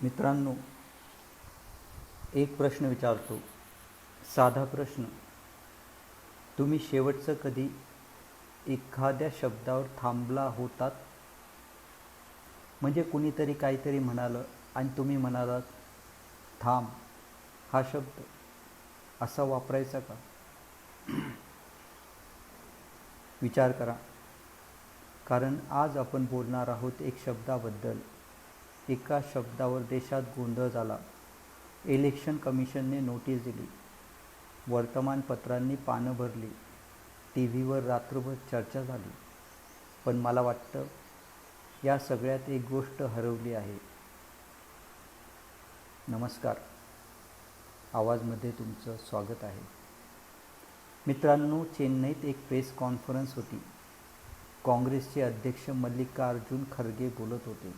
मित्रांनो, एक प्रश्न विचारतो. साधा प्रश्न. तुम्ही शेवटचं कधी एखाद्या शब्दावर थांबला होतात? म्हणजे कुणीतरी काहीतरी म्हणालं आणि तुम्ही म्हणालात, थांब, हा शब्द असा वापरायचा का? विचार करा. कारण आज आपण बोलणार आहोत एक शब्दाबद्दल. एका शब्दावर देशात गोंधळ झाला. इलेक्शन कमिशनने नोटीस दिली. वर्तमानपत्रांनी पानं भरली. टी व्हीवर रात्रभर चर्चा झाली. पण मला वाटतं या सगळ्यात एक गोष्ट हरवली आहे. नमस्कार. आवाजमध्ये तुमचं स्वागत आहे. मित्रांनो, चेन्नईत एक प्रेस कॉन्फरन्स होती. काँग्रेसचे अध्यक्ष मल्लिकार्जुन खरगे बोलत होते.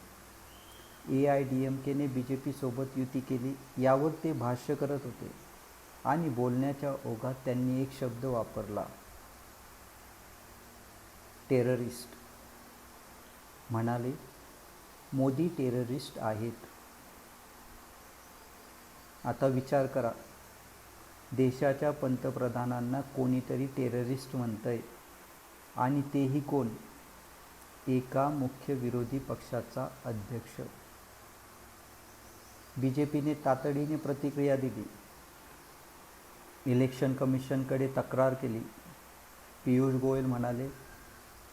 AIADMKने BJPसोबत युती केली यावर ते भाष्य करत होते आणि बोलण्याच्या ओघात त्यांनी एक शब्द वापरला, टेररिस्ट. म्हणाले, मोदी टेररिस्ट आहेत. आता विचार करा, देशाच्या पंतप्रधानांना कोणीतरी टेररिस्ट म्हणतंय आणि तेही कोण? एका मुख्य विरोधी पक्षाचा अध्यक्ष. BJPने तातडीने प्रतिक्रिया दिली. इलेक्शन कमिशनकडे तक्रार केली. पियुष गोयल म्हणाले,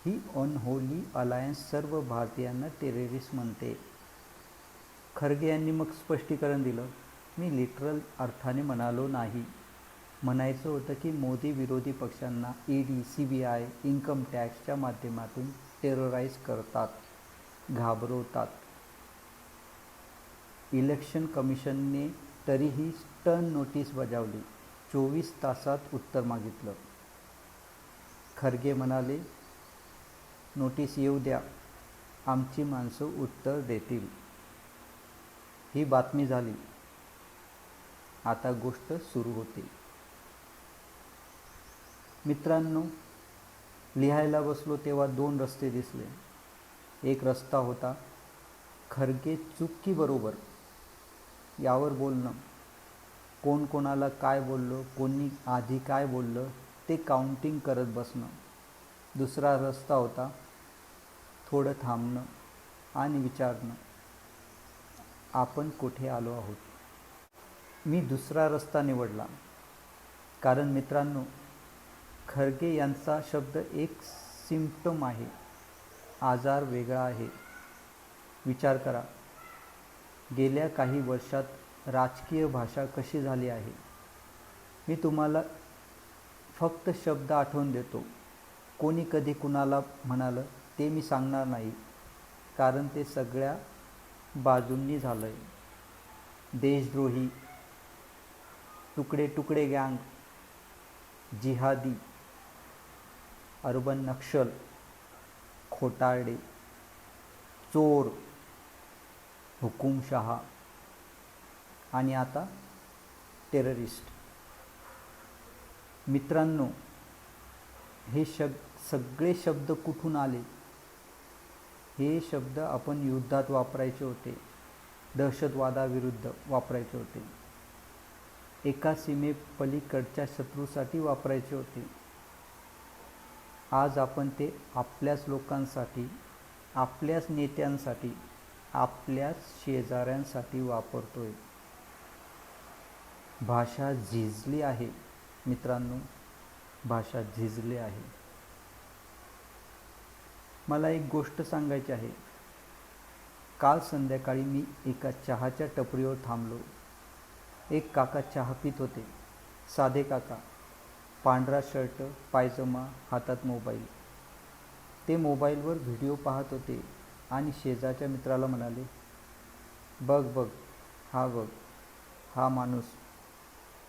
ही अनहोली अलायन्स सर्व भारतीयांना टेररिस्ट म्हणते. खरगे यांनी मग स्पष्टीकरण दिलं, मी लिटरल अर्थाने म्हणालो नाही. म्हणायचं होतं की मोदी विरोधी पक्षांना ED, CBI, इन्कम टॅक्सच्या माध्यमातून टेरराईज करतात, घाबरवतात. इलेक्शन कमिशनने तरीही स्टर्न नोटीस बजावली. 24 तासात उत्तर मागितलं. खरगे म्हणाले, नोटीस येऊ द्या, आमची माणसं उत्तर देतील. ही बातमी झाली. आता गोष्ट सुरू होते. मित्रांनो, लिहायला बसलो तेव्हा 2 रस्ते दिसले. एक रस्ता होता खरगे चूक की बरोबर यावर बोलणं, कोण कोणाला काय बोललो, कोणी आधी काय बोललं ते काउंटिंग करत बसणं. दुसरा रस्ता होता थोडं थांबणं आणि विचारणं, आपण कुठे आलो आहोत. मी दुसरा रस्ता निवडला. कारण मित्रांनो, खरगे यांचा शब्द एक सिम्पटम आहे. आजार वेगळा आहे. विचार करा, गेल्या काही वर्षात राजकीय भाषा कशी झाली आहे. मी तुम्हाला फक्त शब्द आठवून देतो. कोणी कधी कुणाला म्हणालं ते मी सांगणार नाही, कारण ते सगळ्या बाजूंनी झालं आहे. देशद्रोही, तुकडे तुकडे गँग, जिहादी, अर्बन नक्षल, खोटारडे, चोर, हुकुमशहा आणि आता टेररिस्ट. मित्रांनो, हे सगळे शब्द कुठून आले? हे शब्द आपण युद्धात वापरायचे होते, दहशतवादाविरुद्ध वापरायचे होते, एका सीमेपलीकडच्या शत्रूसाठी वापरायचे होते. आज आपण ते आपल्याच लोकांसाठी, आपल्याच नेत्यांसाठी, आपल्याच शेजाऱ्यांसाठी वापरतोय. भाषा झिजली आहे मित्रांनो, भाषा झिजली आहे. मला एक गोष्ट सांगायची आहे. काल संध्याकाळी मी एका चहाच्या टपरीवर थांबलो. एक काका चहा पित होते. साधे काका, पांढरा शर्ट, पायजमा, हातात मोबाईल. ते मोबाईलवर व्हिडिओ पाहत होते आणि शेजारच्या मित्राला म्हणाले, बघ बघ, हा माणूस,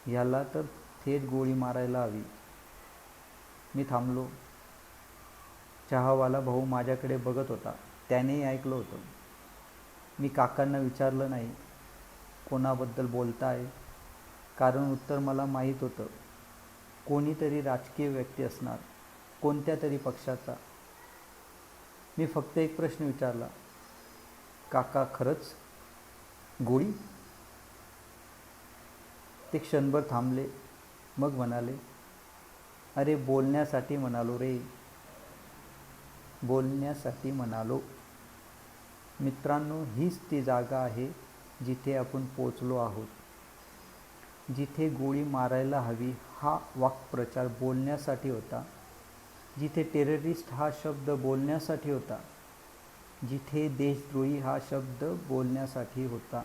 ह्याला तर थेट गोळी मारायला हवी. मी थांबलो. चहावाला भाऊ माझ्याकडे बघत होता. त्यानेही ऐकलं होतं. मी काकांना विचारलं नाही कोणाबद्दल बोलताय, कारण उत्तर मला माहीत होतं. कोणीतरी राजकीय व्यक्ती असणार, कोणत्या तरी पक्षाचा. मी फक्त एक प्रश्न विचारला, काका खरंच? गोळी? ते क्षणभर थांबले, मग म्हणाले, अरे बोलण्यासाठी म्हणालो रे, बोलण्यासाठी म्हणालो. मित्रांनो, हीच ती जागा आहे जिथे आपण पोचलो आहोत, जिथे गोळी मारायला हवी हा वाक्प्रचार बोलण्यासाठी होता, जिथे टेररिस्ट हा शब्द बोलण्यासाठी होता, जिथे देशद्रोही हा शब्द बोलण्यासाठी होता.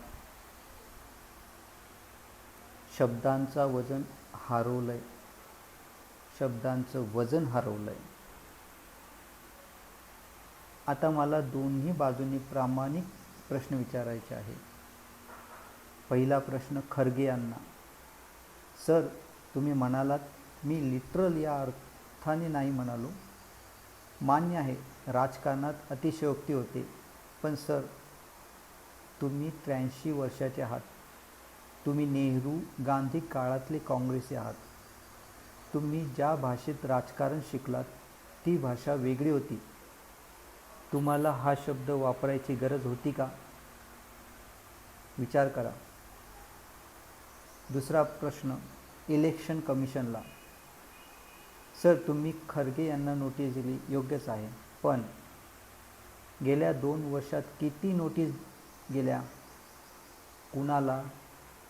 शब्दांचं वजन हरवलंय, शब्दांचं वजन हरवलंय. आता मला दोन्ही बाजूंनी प्रामाणिक प्रश्न विचारायचे आहे. पहिला प्रश्न खरगे यांना. सर, तुम्ही म्हणालात मी लिटरल या अर्थाने नाही म्हणालो. मान्य आहे, राजकारणात अतिशयोक्ती होते, पण सर, तुम्ही 83 वर्षाचे आहात. तुम्ही नेहरू गांधी काळातले काँग्रेसी आहात. तुम्ही ज्या भाषेत राजकारण शिकलात ती भाषा वेगळी होती. तुम्हाला हा शब्द वापरायची गरज होती का? विचार करा. दुसरा प्रश्न इलेक्शन कमिशनला. सर, तुम्ही खरगे यांना नोटीस दिली, योग्यच आहे, पण गेल्या 2 वर्षात किती नोटीस गेल्या? कुणाला,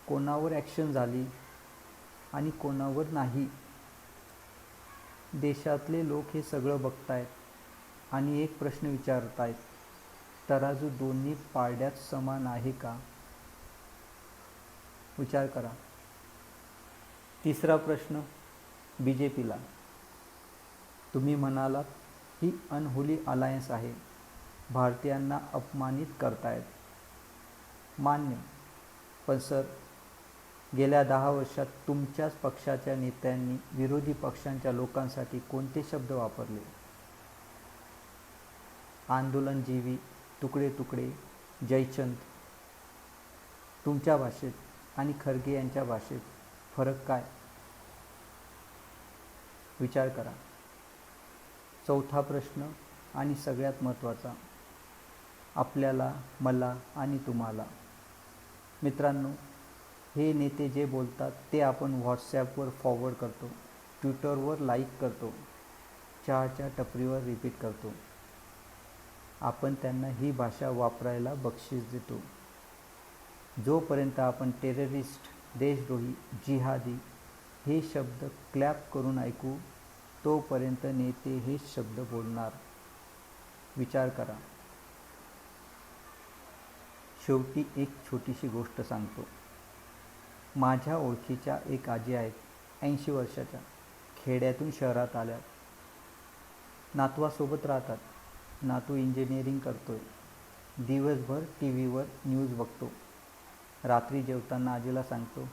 कोणावर ॲक्शन झाली आणि कोणावर नाही? देशातले लोक हे सगळं बघतायत आणि एक प्रश्न विचारतायत, तराजू दोन्ही पारड्यात समान आहे का? विचार करा. तिसरा प्रश्न BJPला. तुम्ही म्हणालात ही अनहोली अलायन्स आहे, भारतीयांना अपमानित करतायत. मान्य, पण सर, गेल्या 10 वर्षात तुमच्याच पक्षाच्या नेत्यांनी विरोधी पक्षांच्या लोकांसाठी कोणते शब्द वापरले? आंदोलनजीवी, तुकडे तुकडे, जयचंद. तुमच्या भाषेत आणि खरगे यांच्या भाषेत फरक काय? विचार करा. चौथा प्रश्न आणि सगळ्यात महत्त्वाचा, आपल्याला, मला आणि तुम्हाला. मित्रांनो, हे नेते जे बोलतात ते आपण व्हॉट्सॲपवर फॉरवर्ड करतो, ट्विटरवर लाईक करतो, चहाच्या टपरीवर रिपीट करतो. आपण त्यांना ही भाषा वापरायला बक्षीस देतो. जोपर्यंत आपण टेररिस्ट, देशद्रोही, जिहादी हे शब्द क्लॅप करून ऐकू, तोपर्यंत नेते हेच शब्द बोलणार. विचार करा. शेवटी एक छोटीशी गोष्ट सांगतो. माझ्या ओळखीच्या एक आजी आहेत, 80 वर्षाच्या, खेड्यातून शहरात आल्या. नातवासोबत राहतात. नातू इंजिनिअरिंग करतोय. दिवसभर TV वर न्यूज बघतो. रात्री जेवताना आजीला सांगतो,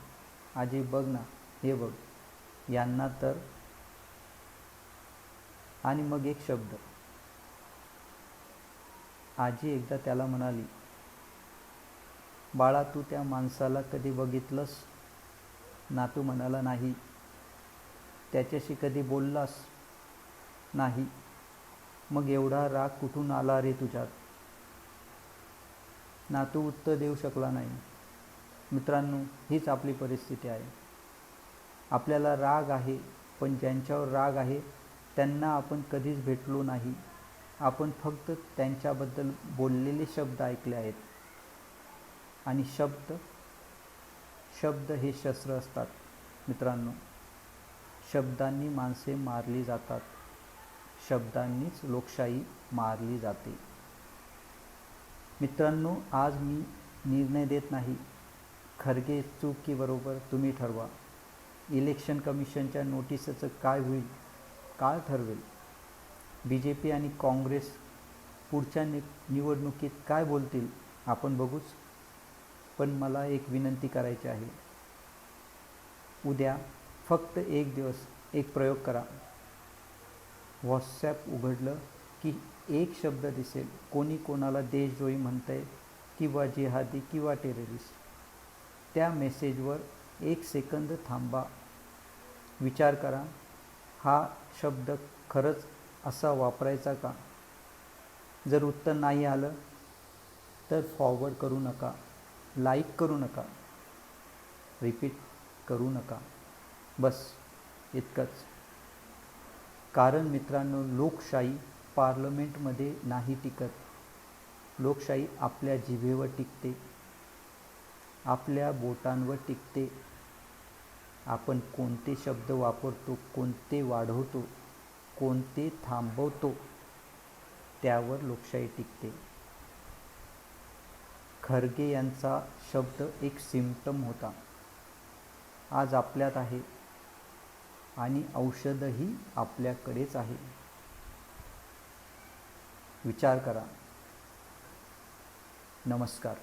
आजी बघ ना, हे बघ, यांना तर. आणि मग एक शब्द. आजी एकदा त्याला म्हणाली, बाळा, तू त्या माणसाला कधी बघितलंस? नातू म्हणाला, नाही. त्याच्याशी कधी बोललास? नाही. मग एवढा राग कुठून आला रे तुझ्यात? नातू उत्तर देऊ शकला नाही. मित्रांनो, हीच आपली परिस्थिती आहे. आपल्याला राग आहे, पण ज्यांच्यावर राग आहे त्यांना आपण कधीच भेटलो नाही. आपण फक्त त्यांच्याबद्दल बोललेले शब्द ऐकले आहेत. आणि शब्द हे शस्त्र असतात. मित्रांनो, शब्दांनी माणसे मारली जातात. शब्दांनीच लोकशाही मारली जाते. मित्रांनो, आज मी निर्णय देत नाही. खरगे चूक की बरोबर तुम्ही ठरवा. इलेक्शन कमिशनच्या नोटीसचं काय होईल? काळ ठरवेल. BJP आणि काँग्रेस पुढच्या निवडणुकीत काय बोलतील आपण बघूच. पण मला एक विनंती करायची आहे. उद्या फक्त एक दिवस एक प्रयोग करा. व्हॉट्सॲप उघडलं की एक शब्द दिसेल. कोणी कोणाला देशद्रोही म्हणतंय किंवा जिहादी किंवा टेररिस्ट. त्या मेसेजवर 1 सेकंद थांबा. विचार करा, हा शब्द खरंच असा वापरायचा का? जर उत्तर नाही आलं तर फॉरवर्ड करू नका. लाईक करू नका, रिपीट करू नका, बस इतकंच. कारण मित्रांनो, लोकशाही पार्लमेंटमध्ये नाही टिकत. लोकशाही आपल्या जिभेवर टिकते, आपल्या बोटांवर टिकते. आपण कोणते शब्द वापरतो, कोणते वाढवतो, कोणते थांबवतो, त्यावर लोकशाही टिकते. खरगे यांचा शब्द एक सिम्पटम होता, आज आपल्यात आहे आणि औषधही आपल्याकडेच आहे. विचार करा. नमस्कार.